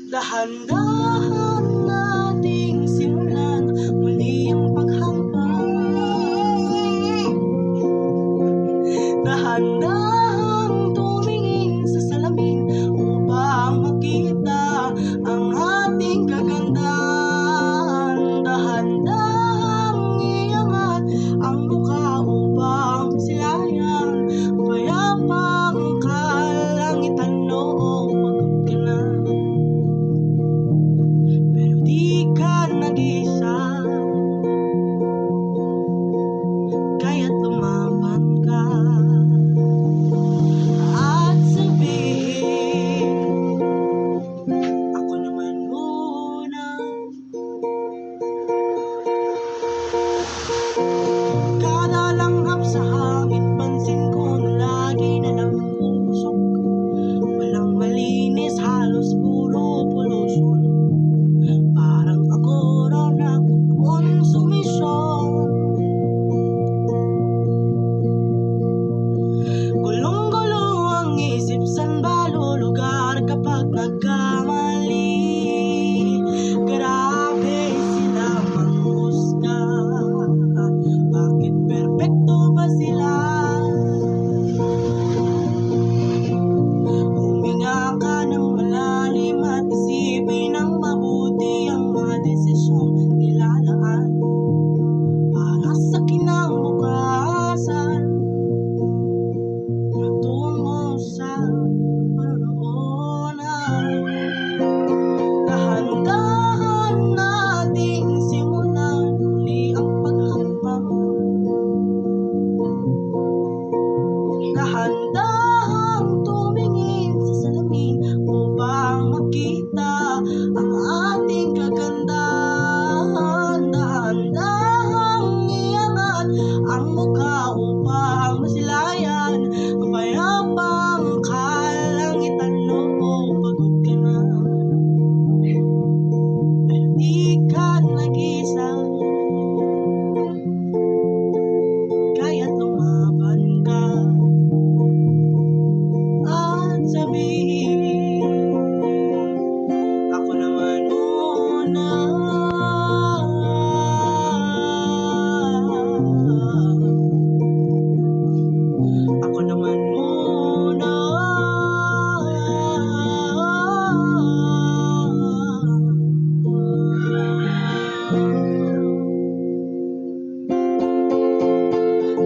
Dahan-dahan nating simulan muli ang paghambang. Dahan-dahan tumingin sa salamin upang makita ang ating kagandahan. Dahan-dahan iangat ang mukha upang masilayan payapang kalangitan. Oo, pagod ka na, pero di ka nag-iisa, kaya't lumaban ka at sabihin, ako naman muna. Kada langhap sa hangin, pansin ko na lagi na lang umusok. Walang malinis, halos puro pollution. Parang ako raw nagkonsumisyon. Gulong-gulo ang isip, saan ba lulugar kapag nagkamali? Grabe sila manghusga, bakit perpekto ba sila? Huminga ka ng malalim at isipin ng mabuti ang mga desisyong nilalaan para sa kinabukasan, tungo sa paroonan. Dahan-dahan nating simulan muli ang paghambang. Dahan-dahan tumingin sa salamin upang makita ang ating kagandahan. Dahan-dahan iangat ang mukha upang masilayan ang payapang kalangitan. Oo, pagod ka na, pero di ka nag-iisa, kaya't lumaban ka at sabihin, ako naman muna. Ako naman muna.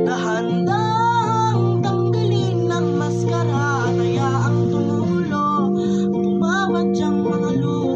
Dahan-dahang tanggalin ang maskara at hayaang tumulo, bumabadyang mga luha.